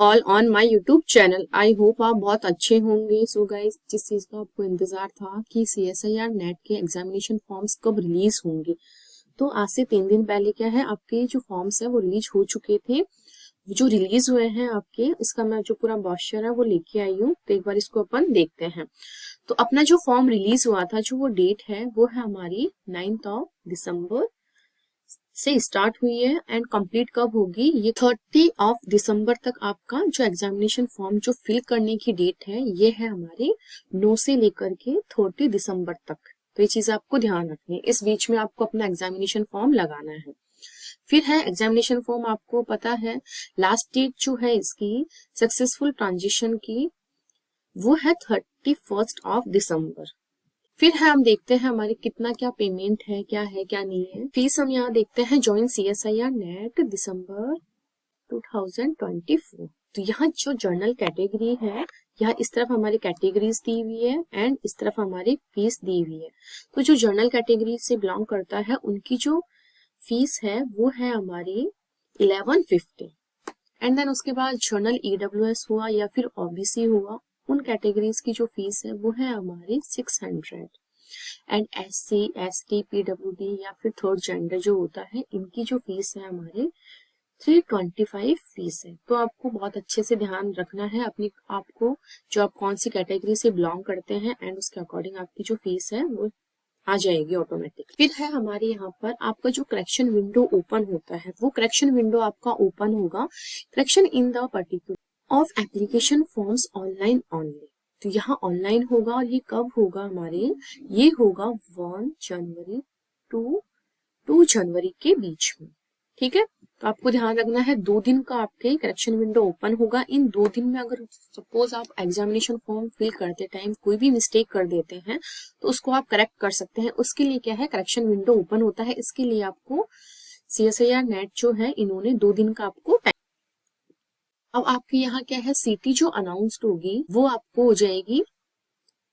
All on my YouTube channel. I hope आप बहुत अच्छे होंगे। सो गाइस, जिस चीज का आपको इंतजार था कि CSIR नेट के एग्जामिनेशन फॉर्म्स कब रिलीज होंगे, तो आज से 3 दिन पहले क्या है, आपके जो फॉर्म्स है वो रिलीज हो चुके थे। जो रिलीज हुए हैं आपके, इसका मैं जो पूरा ब्रोशर है वो लेके आई हूँ, तो एक बार इसको अपन देखते हैं। तो अपना जो फॉर्म रिलीज हुआ था, जो वो डेट है वो है हमारी 9 दिसंबर से स्टार्ट हुई है एंड कंप्लीट कब होगी, ये 30 दिसंबर तक आपका जो एग्जामिनेशन फॉर्म जो फिल करने की डेट है ये है हमारे 9 से लेकर के 30 दिसंबर तक। तो ये चीज आपको ध्यान रखनी है, इस बीच में आपको अपना एग्जामिनेशन फॉर्म लगाना है। फिर है एग्जामिनेशन फॉर्म, आपको पता है लास्ट डेट जो है इसकी सक्सेसफुल ट्रांजिशन की वो है 31 दिसंबर। फिर है हम देखते हैं हमारे कितना क्या पेमेंट है, क्या नहीं है। फीस हम यहाँ देखते हैं ज्वाइन CSIR नेट दिसंबर 2024। तो यहाँ जो जर्नल कैटेगरी है, यहाँ इस तरफ हमारी कैटेगरीज दी हुई है एंड इस तरफ हमारी फीस दी हुई है। तो जो जर्नल कैटेगरी से बिलोंग करता है उनकी जो फीस है वो है हमारी 1150। एंड देन उसके बाद जर्नल EWS हुआ या फिर OBC हुआ, उन कैटेगरीज की जो फीस है वो है हमारी 600। एंड SC ST PWD या फिर थर्ड जेंडर जो होता है, इनकी जो फीस है हमारे 325 फीस है। तो आपको बहुत अच्छे से ध्यान रखना है अपनी आपको, जो आप कौन सी कैटेगरी से बिलोंग करते हैं एंड उसके अकॉर्डिंग आपकी जो फीस है वो आ जाएगी ऑटोमेटिक। फिर है हमारे यहाँ पर आपका जो करेक्शन विंडो ओपन होता है, वो करेक्शन विंडो आपका ओपन होगा correction in the particular of application forms online only. तो यहाँ ऑनलाइन होगा और ये कब होगा हमारे, ये होगा 1 जनवरी टू 2 जनवरी के बीच में। ठीक है, तो आपको ध्यान रखना है 2 दिन का आपके करेक्शन विंडो ओपन होगा। इन 2 दिन में अगर सपोज आप एग्जामिनेशन फॉर्म फिल करते टाइम कोई भी मिस्टेक कर देते हैं तो उसको आप करेक्ट कर सकते हैं। उसके लिए क्या है, करेक्शन विंडो ओपन होता है। इसके लिए आपको CSIR नेट जो है इन्होंने 2 दिन का आपको टाइम। अब आपके यहाँ क्या है, सीटी जो अनाउंस्ड होगी वो आपको हो जाएगी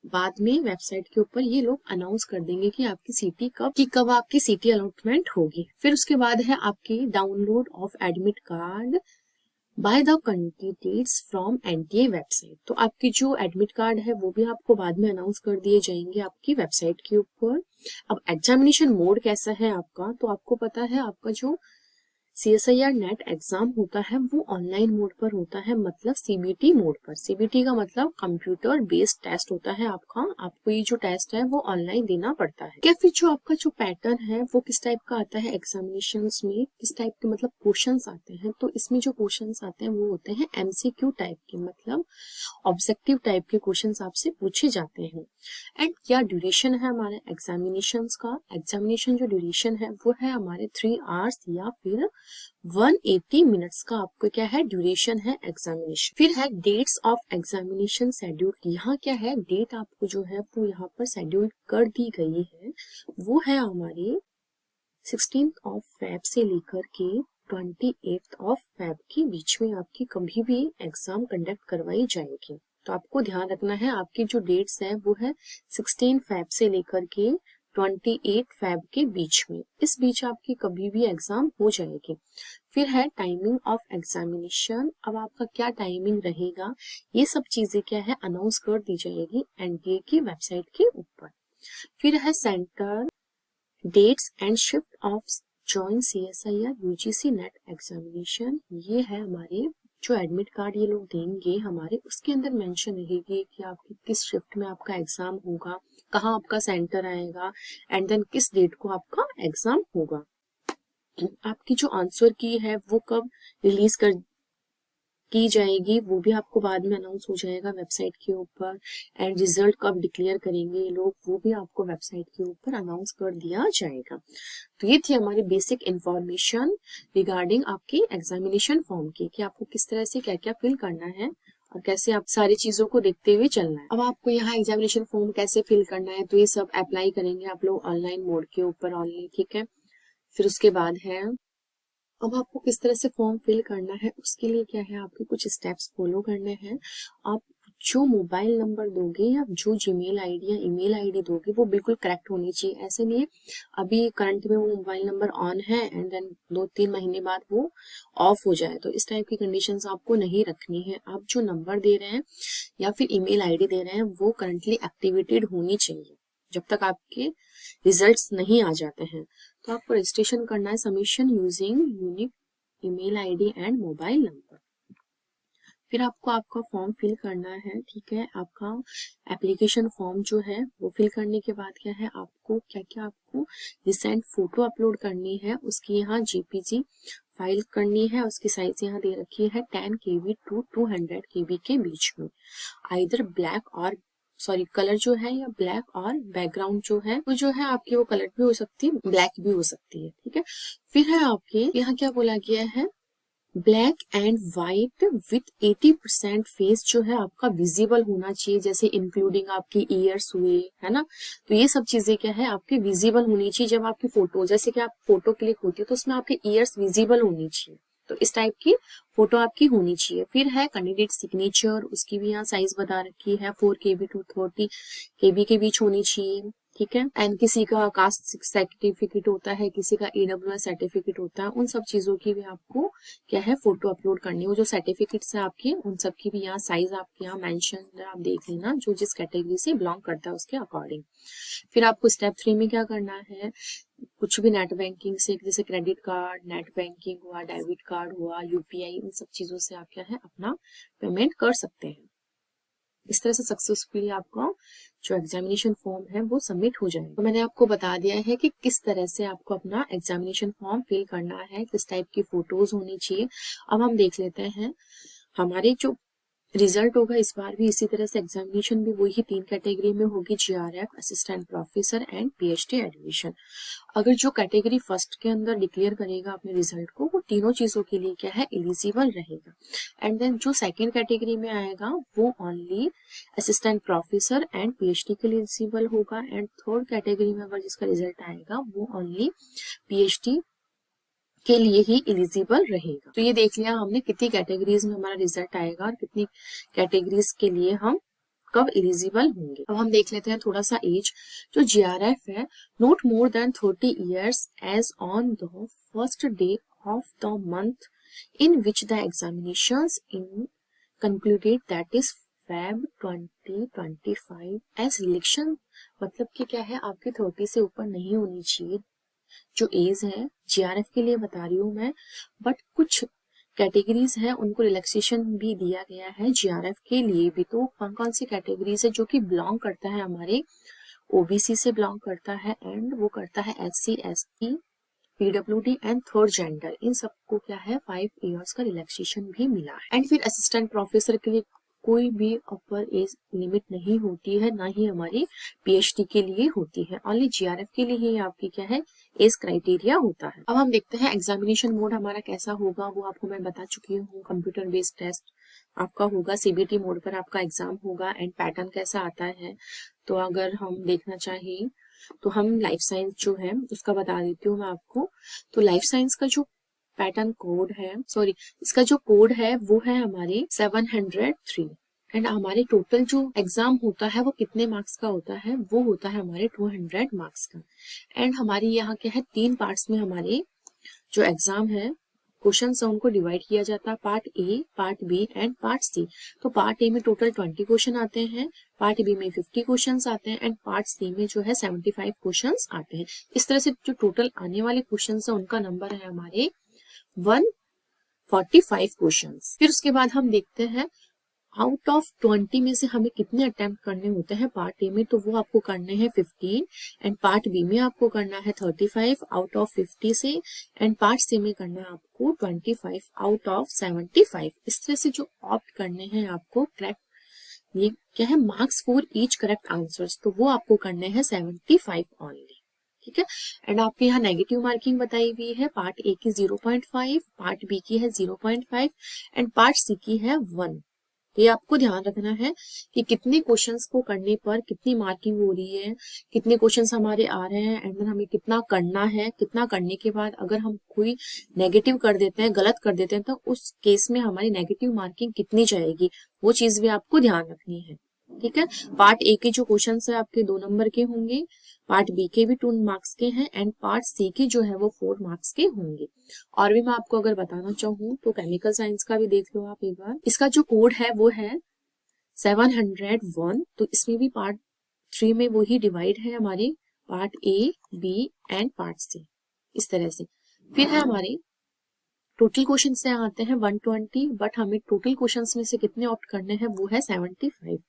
बाद में। वेबसाइट के ऊपर ये लोग अनाउंस कर देंगे कि आपकी सीटी कब आपकी सीटी अलॉटमेंट होगी। फिर उसके बाद है आपकी download of admit card by the candidates from NTA website. तो आपकी जो एडमिट कार्ड है वो भी आपको बाद में अनाउंस कर दिए जाएंगे आपकी वेबसाइट के ऊपर। अब एग्जामिनेशन मोड कैसा है आपका, तो आपको पता है आपका जो CSIR नेट एग्जाम होता है वो ऑनलाइन मोड पर होता है, मतलब CBT मोड पर। CBT का मतलब कंप्यूटर बेस्ड टेस्ट होता है आपका। आपको ये जो टेस्ट है वो ऑनलाइन देना पड़ता है। क्या फिर जो आपका जो पैटर्न है वो किस टाइप का आता है एग्जामिनेशंस में, किस टाइप के मतलब क्वेश्चंस आते हैं, तो इसमें जो क्वेश्चंस आते हैं वो होते हैं MCQ टाइप के, मतलब ऑब्जेक्टिव टाइप के क्वेश्चंस आपसे पूछे जाते हैं। एंड क्या ड्यूरेशन है हमारे एग्जामिनेशंस का, एग्जामिनेशन जो ड्यूरेशन है वो है हमारे 3 आवर्स या फिर 180 मिनट्स का आपको क्या है ड्यूरेशन है एग्जामिनेशन। फिर है डेट्स ऑफ एग्जामिनेशन शेड्यूल। यहाँ क्या है, डेट आपको जो है वो यहाँ पर शेड्यूल कर दी गई है, वो है हमारी 16 फेब से लेकर के 28 फेब के बीच में आपकी कभी भी एग्जाम कंडक्ट करवाई जाएगी। तो आपको ध्यान रखना है आपकी जो डेट्स है वो है 16 फेब से लेकर के 28 फेब के बीच में, इस बीच आपकी कभी भी एग्जाम हो जाएगी। फिर है टाइमिंग ऑफ एग्जामिनेशन। अब आपका क्या टाइमिंग रहेगा, ये सब चीजें क्या है अनाउंस कर दी जाएगी NTA की वेबसाइट के ऊपर। फिर है centre, dates and shift of join CSIR UGC net examination. ये है हमारे जो एडमिट कार्ड ये लोग देंगे हमारे, उसके अंदर मेंशन रहेगी कि आपकी किस शिफ्ट में आपका एग्जाम होगा, कहाँ आपका सेंटर आएगा एंड देन किस डेट को आपका एग्जाम होगा। आपकी जो आंसर की है वो कब रिलीज की जाएगी वो भी आपको बाद में अनाउंस हो जाएगा वेबसाइट के ऊपर। एंड रिजल्ट कब डिक्लेयर करेंगे ये लोग वो भी आपको वेबसाइट के ऊपर अनाउंस कर दिया जाएगा। तो ये थी हमारी बेसिक इंफॉर्मेशन रिगार्डिंग आपके एग्जामिनेशन फॉर्म की, कि आपको किस तरह से क्या क्या फिल करना है और कैसे आप सारी चीजों को देखते हुए चलना है। अब आपको यहाँ एग्जामिनेशन फॉर्म कैसे फिल करना है, तो ये सब अप्लाई करेंगे आप लोग ऑनलाइन मोड के ऊपर ऑनली, ठीक है। फिर उसके बाद है अब आपको किस तरह से फॉर्म फिल करना है, उसके लिए क्या है आपके कुछ स्टेप्स फॉलो करने हैं। आप जो मोबाइल नंबर दोगे या जो जीमेल आईडी या ईमेल आईडी दोगे वो बिल्कुल करेक्ट होनी चाहिए। ऐसे नहीं अभी करंट में वो मोबाइल नंबर ऑन है एंड देन 2-3 महीने बाद वो ऑफ हो जाए, तो इस टाइप की कंडीशंस आपको नहीं रखनी है। आप जो नंबर दे रहे हैं या फिर ईमेल आईडी दे रहे हैं वो करंटली एक्टिवेटेड होनी चाहिए जब तक आपके रिजल्ट्स नहीं आ जाते हैं। तो आपको रजिस्ट्रेशन करना है submission using unique email ID and mobile number. फिर आपको आपका फॉर्म फिल करना है, ठीक है। आपका एप्लीकेशन फॉर्म जो है वो फिल करने के बाद क्या है, आपको क्या क्या आपको रिसेंट फोटो अपलोड करनी है, उसकी यहाँ जेपीजी फाइल करनी है। उसकी साइज यहाँ दे रखी है 10 KB टू 200 KB के बीच में। आइदर ब्लैक और कलर जो है या ब्लैक और बैकग्राउंड जो है वो जो है आपकी वो कलर भी हो सकती है, ब्लैक भी हो सकती है, ठीक है। फिर है आपके यहाँ क्या बोला गया है, black and white with 80% face जो है आपका विजिबल होना चाहिए, जैसे इंक्लूडिंग आपकी ईयर्स हुए, है ना। तो ये सब चीजें क्या है आपके विजिबल होनी चाहिए जब आपकी फोटो, जैसे कि आप फोटो क्लिक होती है तो उसमें आपके ईयर्स विजिबल होनी चाहिए, तो इस टाइप की फोटो आपकी होनी चाहिए। फिर है कैंडिडेट सिग्नेचर, उसकी भी यहाँ साइज बता रखी है 4 KB टू 30 KB के बीच होनी चाहिए, ठीक है। एंड किसी का कास्ट सर्टिफिकेट होता है, किसी का EWS सर्टिफिकेट होता है, उन सब चीजों की भी आपको क्या है फोटो अपलोड करनी है। वो जो सर्टिफिकेट्स है आपके उन सब की भी यहाँ साइज आपके यहाँ मेंशन आप देख लेना, जो जिस कैटेगरी से बिलोंग करता है उसके अकॉर्डिंग। फिर आपको स्टेप 3 में क्या करना है, कुछ भी नेट बैंकिंग से, जैसे क्रेडिट कार्ड, नेट बैंकिंग हुआ, डेबिट कार्ड हुआ, UPI, इन सब चीजों से आप क्या है अपना पेमेंट कर सकते हैं। इस तरह से सक्सेसफुली आपका जो एग्जामिनेशन फॉर्म है वो सबमिट हो जाएगा। तो मैंने आपको बता दिया है कि किस तरह से आपको अपना एग्जामिनेशन फॉर्म फिल करना है, किस टाइप की फोटोज होनी चाहिए। अब हम देख लेते हैं हमारे जो रिजल्ट होगा इस बार भी इसी तरह से एग्जामिनेशन भी वही 3 कैटेगरी में होगी, GRF, assistant professor and PhD admission. अगर जो कैटेगरी फर्स्ट के अंदर डिक्लेयर करेगा अपने रिजल्ट को वो तीनों चीजों के लिए क्या है एलिजिबल रहेगा। एंड देन जो सेकेंड कैटेगरी में आएगा वो only assistant professor and PhD के लिए एलिजिबल होगा। एंड थर्ड कैटेगरी में अगर जिसका रिजल्ट आएगा वो ओनली PhD के लिए ही एलिजिबल रहेगा। तो ये देख लिया हमने कितनी कैटेगरीज में हमारा रिजल्ट आएगा और कितनी कैटेगरीज के लिए हम कब एलिजिबल होंगे। अब हम देख लेते हैं थोड़ा सा एज। जो GRF है, not more than 30 years age on the first day of the month in which the examinations in concluded, that is Feb 2025 age election. मतलब कि क्या है आपकी 30 से ऊपर नहीं होनी चाहिए जो एज है, GRF के लिए बता रही हूँ मैं। बट कुछ कैटेगरीज है उनको रिलैक्सेशन भी दिया गया है GRF के लिए भी। तो कौन कौन सी कैटेगरीज है, जो कि बिलोंग करता है हमारे OBC से बिलोंग करता है एंड वो करता है SC ST PWD and third gender, इन सबको क्या है 5 years का रिलैक्सेशन भी मिला है। एंड फिर असिस्टेंट प्रोफेसर के लिए कोई भी अपर एज लिमिट नहीं होती है, ना ही हमारी PhD के लिए होती है, ओनली GRF के लिए ही आपकी क्या है एज क्राइटेरिया होता है। अब हम देखते हैं एग्जामिनेशन मोड हमारा कैसा होगा, वो आपको मैं बता चुकी हूँ। कंप्यूटर बेस्ड टेस्ट आपका होगा, CBT मोड पर आपका एग्जाम होगा। एंड पैटर्न कैसा आता है, तो अगर हम देखना चाहिए तो हम लाइफ साइंस जो है उसका बता देती हूँ मैं आपको। तो लाइफ साइंस का जो पैटर्न कोड है, इसका जो कोड है वो है हमारे 703। एंड हमारे टोटल जो एग्जाम होता है वो कितने मार्क्स का होता है, वो होता है हमारे 200 मार्क्स का। एंड हमारी यहाँ क्या है 3 पार्ट्स में हमारे जो एग्जाम है क्वेश्चन है उनको डिवाइड किया जाता है, part A, part B and part C। तो पार्ट A में टोटल 20 क्वेश्चन आते हैं, पार्ट B में 50 क्वेश्चन आते हैं एंड पार्ट C में जो है 75 क्वेश्चन आते हैं। इस तरह से जो टोटल आने वाले क्वेश्चन है उनका नंबर है हमारे 145 क्वेश्चन। फिर उसके बाद हम देखते हैं आउट ऑफ 20 में से हमें कितने अटेम्प्ट करने होते हैं पार्ट ए में, तो वो आपको करने हैं 15 एंड पार्ट बी में आपको करना है 35 आउट ऑफ 50 से एंड पार्ट सी में करना है आपको 25 आउट ऑफ 75। इस तरह से जो ऑप्ट करने हैं आपको करेक्ट, ये क्या है marks for each correct answers, तो वो आपको करने हैं 75 ओनली, ठीक है। एंड आपके यहाँ नेगेटिव मार्किंग बताई हुई है, पार्ट ए की 0.5, पार्ट बी की है 0.5 एंड पार्ट सी की है 1। ये आपको ध्यान रखना है कि कितने क्वेश्चंस को करने पर कितनी मार्किंग हो रही है, कितने क्वेश्चंस हमारे आ रहे हैं, एंड देन हमें कितना करना है, कितना करने के बाद अगर हम कोई नेगेटिव कर देते हैं, गलत कर देते हैं, तो उस केस में हमारी नेगेटिव मार्किंग कितनी जाएगी, वो चीज भी आपको ध्यान रखनी है। ठीक है, पार्ट ए के जो क्वेश्चन है आपके 2 नंबर के होंगे, पार्ट बी के भी 2 मार्क्स के हैं, एंड पार्ट सी के जो है वो 4 मार्क्स के होंगे। और भी मैं आपको अगर बताना चाहूँ तो केमिकल साइंस का भी देख लो आप एक बार। इसका जो कोड है वो है 701। तो इसमें भी पार्ट 3 में वही डिवाइड है हमारे, part A, B and part C, इस तरह से। फिर है हमारे टोटल क्वेश्चन से आते हैं 120, बट हमें टोटल क्वेश्चन में से कितने ऑप्ट करने हैं वो है 75।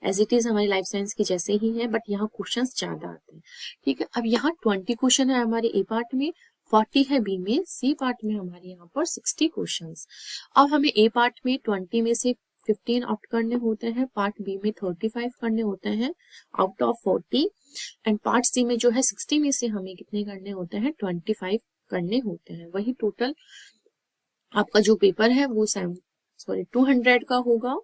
एज इट इज हमारी लाइफ साइंस की जैसे ही है, बट यहाँ क्वेश्चन ज्यादा आते हैं। ठीक है, अब यहाँ 20 क्वेश्चन है हमारे ए पार्ट में, 40 है बी में, सी पार्ट में हमारे यहाँ पर 60 क्वेश्चन। अब हमें ए पार्ट में 20 में से 15 ऑप्ट करने होते हैं, पार्ट बी में 35 करने होते हैं out of 40, and part C में जो है 60 में से हमें कितने करने होते हैं, 25 करने होते हैं। वही टोटल आपका जो पेपर है वो 200 का होगा।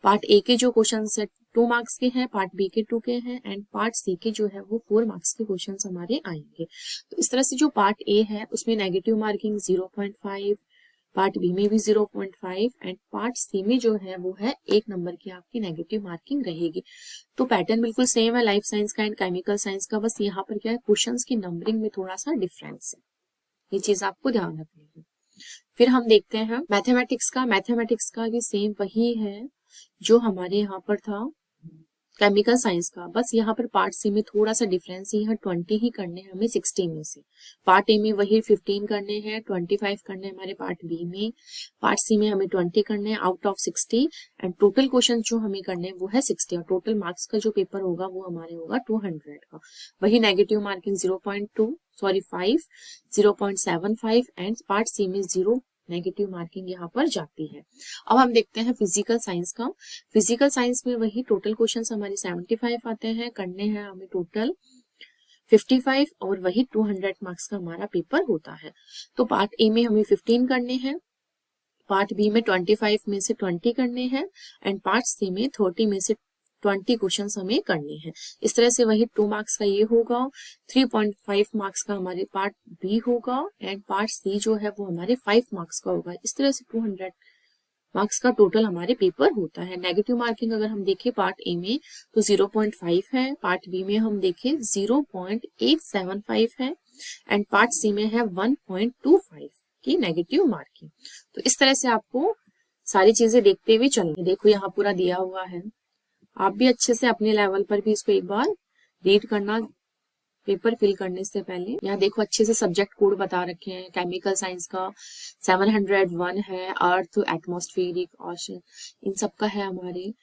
पार्ट ए के जो क्वेश्चन है 2 मार्क्स के हैं, पार्ट बी के 2 के हैं, एंड पार्ट सी के जो है वो 4 मार्क्स के क्वेश्चन हमारे आएंगे। तो इस तरह से जो पार्ट ए है उसमें नेगेटिव मार्किंग 0.5, पार्ट बी में भी 0.5, एंड पार्ट सी में जो है वो है 1 नंबर की आपकी नेगेटिव मार्किंग रहेगी। तो पैटर्न बिल्कुल सेम है लाइफ साइंस का एंड केमिकल साइंस का, बस यहाँ पर क्या है, क्वेश्चंस की नंबरिंग में थोड़ा सा डिफरेंस है, ये चीज आपको ध्यान रखनी है। फिर हम देखते हैं मैथमेटिक्स का। मैथमेटिक्स का भी सेम वही है जो हमारे यहाँ पर था केमिकल साइंस का, बस यहाँ पर पार्ट सी में थोड़ा सा डिफरेंस ही है, 20 ही करने हैं हमें 60 में से। पार्ट ए में वही 15 करने हैं, 25 करने हैं हमारे पार्ट बी में, पार्ट सी में हमें 20 करने हैं out of 60, and total question जो हमें करने हैं वो है 60, और टोटल मार्क्स का जो पेपर होगा वो हमारे होगा 200 का। वही negative marking 5, 0.75, and part C में 0 नेगेटिव मार्किंग यहाँ पर जाती है। अब हम देखते हैं फिजिकल साइंस का। फिजिकल साइंस में वही टोटल क्वेश्चंस हमारे 75 आते हैं, करने हैं हमें टोटल 55, और वही 200 मार्क्स का हमारा पेपर होता है। तो पार्ट ए में हमें 15 करने हैं, पार्ट बी में 25 में से 20 करने हैं, एंड पार्ट सी में 30 में से 20 क्वेश्चन हमें करने हैं। इस तरह से वही 2 मार्क्स का ये होगा, 3.5 मार्क्स का हमारे पार्ट बी होगा, एंड पार्ट सी जो है वो हमारे 5 मार्क्स का होगा। इस तरह से 200 मार्क्स का टोटल हमारे पेपर होता है। नेगेटिव मार्किंग अगर हम देखें पार्ट ए में तो 0.5 है, पार्ट बी में हम देखें 0.875 है, एंड पार्ट सी में है 1.25 की नेगेटिव मार्किंग। तो इस तरह से आपको सारी चीजें देखते हुए चलनी। देखो यहाँ पूरा दिया हुआ है, आप भी अच्छे से अपने लेवल पर भी इसको एक बार रीड करना पेपर फिल करने से पहले। यहाँ देखो अच्छे से सब्जेक्ट कोड बता रखे हैं। केमिकल साइंस का 701 है, अर्थ, एटमॉस्फेरिक, ओशन, इन सब का है हमारे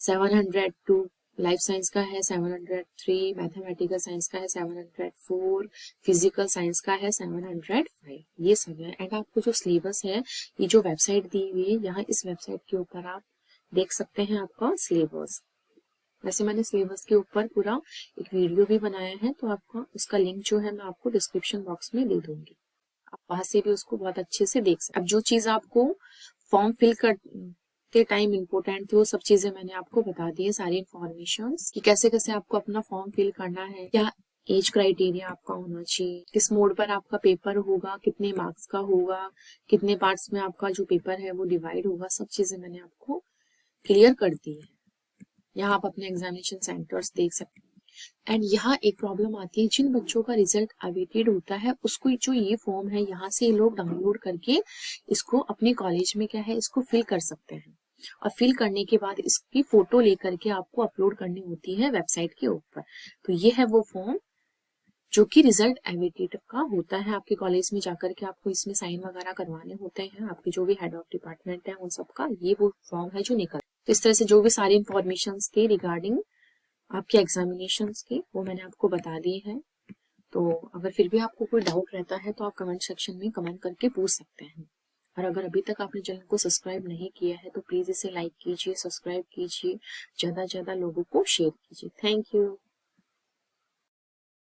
702, लाइफ साइंस का है 703, मैथमेटिकल साइंस का है 704, फिजिकल साइंस का है 705, ये सब है। एंड आपको जो सिलेबस है, ये जो वेबसाइट दी हुई है, यहाँ इस वेबसाइट के ऊपर आप देख सकते हैं आपका सिलेबस। वैसे मैंने सिलेबस के ऊपर पूरा एक वीडियो भी बनाया है, तो आपका उसका लिंक जो है मैं आपको डिस्क्रिप्शन बॉक्स में दे दूंगी, आप वहां से भी उसको बहुत अच्छे से देख सकते। अब जो चीज आपको फॉर्म फिल करते टाइम इम्पोर्टेंट थी वो सब चीजें मैंने आपको बता दी है, सारी इन्फॉर्मेशन कि कैसे कैसे आपको अपना फॉर्म फिल करना है, क्या एज क्राइटेरिया आपका होना चाहिए, किस मोड पर आपका पेपर होगा, कितने मार्क्स का होगा, कितने पार्ट्स में आपका जो पेपर है वो डिवाइड होगा, सब चीजें मैंने आपको क्लियर कर दी है। यहाँ आप अपने एग्जामिनेशन सेंटर्स देख सकते हैं। एंड यहाँ एक प्रॉब्लम आती है, जिन बच्चों का रिजल्ट अवेटेड होता है उसको जो ये फॉर्म है यहाँ से ये लोग डाउनलोड करके इसको अपने कॉलेज में क्या है इसको फिल कर सकते हैं, और फिल करने के बाद इसकी फोटो लेकर के आपको अपलोड करनी होती है वेबसाइट के ऊपर। तो ये है वो फॉर्म जो कि रिजल्ट एवेटेड का होता है। आपके कॉलेज में जाकर के आपको इसमें साइन वगैरह करवाने होते हैं, आपके जो भी हेड ऑफ डिपार्टमेंट है उन सबका ये वो फॉर्म है जो निकल। तो इस तरह से जो भी सारी इंफॉर्मेशन थे रिगार्डिंग आपके एग्जामिनेशंस के वो मैंने आपको बता दी है। तो अगर फिर भी आपको कोई डाउट रहता है तो आप कमेंट सेक्शन में कमेंट करके पूछ सकते हैं। और अगर अभी तक आपने चैनल को सब्सक्राइब नहीं किया है तो प्लीज इसे लाइक कीजिए, सब्सक्राइब कीजिए, ज्यादा से ज्यादा लोगों को शेयर कीजिए। Thank you.